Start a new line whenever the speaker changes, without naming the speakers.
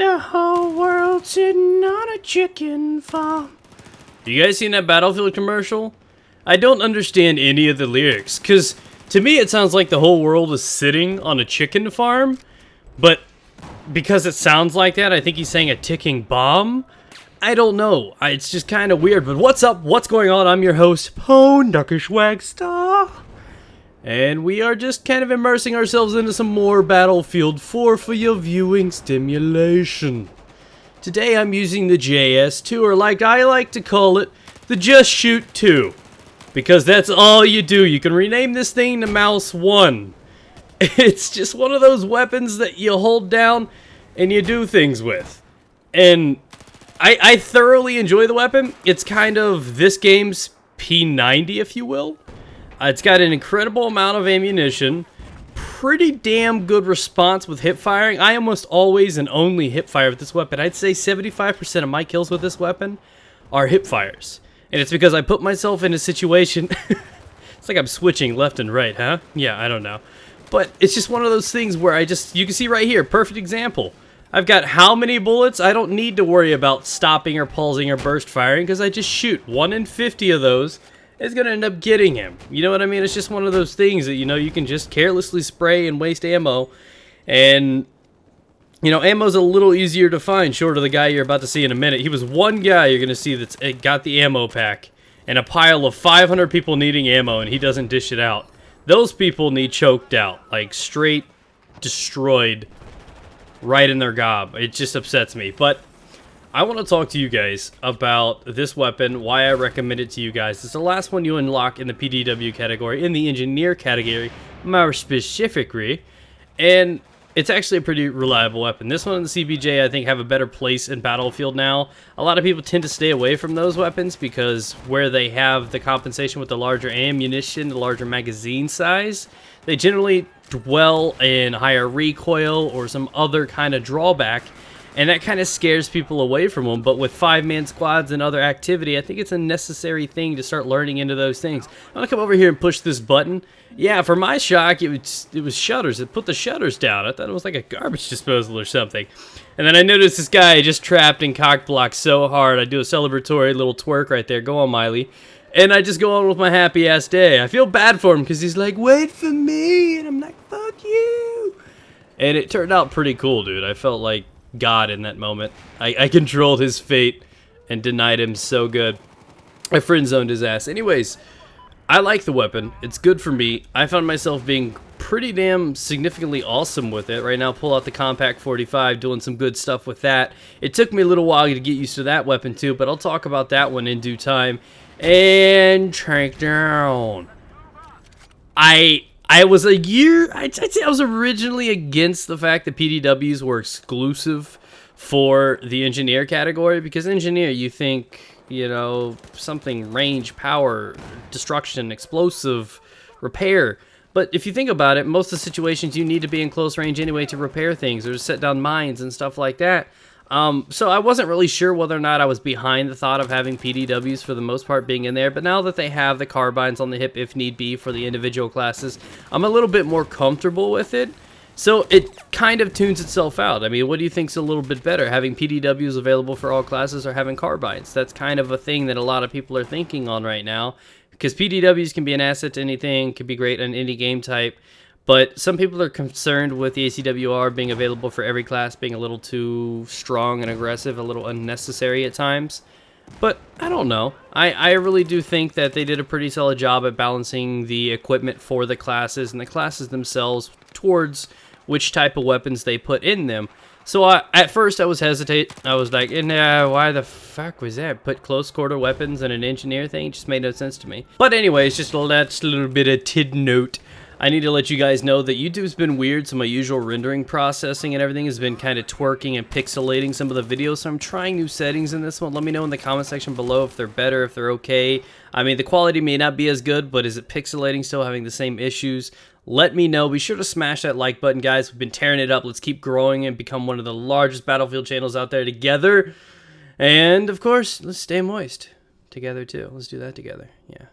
The whole world's sitting on a chicken farm. You guys seen that Battlefield commercial? I don't understand any of the lyrics, because to me it sounds like the whole world is sitting on a chicken farm, but because it sounds like that, I think he's saying a ticking bomb. I don't know. It's just kind of weird, but what's up? What's going on? I'm your host, Pwnstar. And we are just kind of immersing ourselves into some more Battlefield 4 for your viewing stimulation. Today I'm using the JS2, or like I like to call it, the Just Shoot 2. Because that's all you do. You can rename this thing to Mouse 1. It's just one of those weapons that you hold down and you do things with. And I thoroughly enjoy the weapon. It's kind of this game's P90, if you will. It's got an incredible amount of ammunition, pretty damn good response with hip firing. I almost always and only hip fire with this weapon. I'd say 75% of my kills with this weapon are hip fires. And it's because I put myself in a situation... It's like I'm switching left and right, huh? Yeah, I don't know. But it's just one of those things where you can see right here, perfect example. I've got how many bullets? I don't need to worry about stopping or pausing or burst firing because I just shoot. 1 in 50 of those is going to end up getting him. You know what I mean? It's just one of those things that, you can just carelessly spray and waste ammo. And, ammo's a little easier to find, short of the guy you're about to see in a minute. He was one guy you're going to see that's got the ammo pack and a pile of 500 people needing ammo, and he doesn't dish it out. Those people need choked out, like straight destroyed right in their gob. It just upsets me. But I want to talk to you guys about this weapon, why I recommend it to you guys. It's the last one you unlock in the PDW category, in the engineer category, more specifically. And it's actually a pretty reliable weapon. This one and the CBJ, I think, have a better place in Battlefield now. A lot of people tend to stay away from those weapons because where they have the compensation with the larger ammunition, the larger magazine size, they generally dwell in higher recoil or some other kind of drawback. And that kind of scares people away from them. But with 5-man squads and other activity, I think it's a necessary thing to start learning into those things. I'm going to come over here and push this button. Yeah, for my shock, it was shutters. It put the shutters down. I thought it was like a garbage disposal or something. And then I noticed this guy just trapped and cock blocked so hard. I do a celebratory little twerk right there. Go on, Miley. And I just go on with my happy-ass day. I feel bad for him because he's like, wait for me. And I'm like, fuck you. And it turned out pretty cool, dude. I felt like God in that moment. I controlled his fate and denied him so good. I friend zoned his ass. Anyways, I like the weapon. It's good for me. I found myself being pretty damn significantly awesome with it. Right now, pull out the Compact 45, doing some good stuff with that. It took me a little while to get used to that weapon too, but I'll talk about that one in due time. And track down. I'd say I was originally against the fact that PDWs were exclusive for the engineer category, because engineer, you think, something range, power, destruction, explosive, repair. But if you think about it, most of the situations you need to be in close range anyway to repair things or to set down mines and stuff like that. So I wasn't really sure whether or not I was behind the thought of having PDWs for the most part being in there, but now that they have the carbines on the hip if need be for the individual classes, I'm a little bit more comfortable with it. So it kind of tunes itself out. I mean, what do you think's a little bit better, having PDWs available for all classes or having carbines? That's kind of a thing that a lot of people are thinking on right now, because PDWs can be an asset to anything, can be great on any game type. But some people are concerned with the ACWR being available for every class being a little too strong and aggressive, a little unnecessary at times. But I don't know. I really do think that they did a pretty solid job at balancing the equipment for the classes and the classes themselves towards which type of weapons they put in them. So at first I was hesitant. I was like, why the fuck was that? Put close quarter weapons in an engineer thing? It just made no sense to me. But anyways, just a little bit of tid note. I need to let you guys know that YouTube's been weird, so my usual rendering processing and everything has been kind of twerking and pixelating some of the videos, so I'm trying new settings in this one. Let me know in the comment section below if they're better, if they're okay. I mean, the quality may not be as good, but is it pixelating, still having the same issues? Let me know. Be sure to smash that like button, guys. We've been tearing it up. Let's keep growing and become one of the largest Battlefield channels out there together. And, of course, let's stay moist together, too. Let's do that together. Yeah.